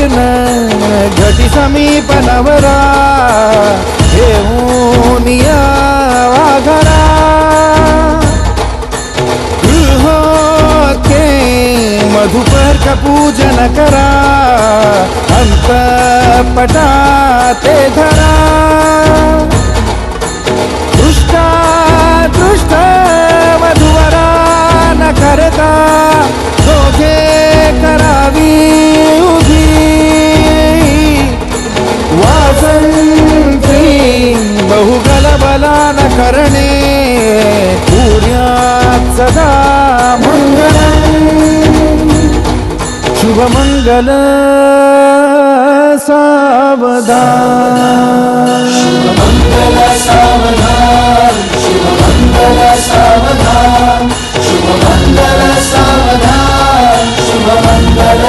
जीर्ण घटी समीप नवरा घेऊन यावा घरा गृहोत्के मधुपर्क पूजन करा अंतपटा ते धरा दृष्ट वधूवरा न करता दोघे करावी उभी वासंती बहुगलबला न करणे पुण्यात सदा शुभमंगल सावधान शुभमंगल सावधान शुभमंगल सावधान शुभमंगल सावधान शुभमंगल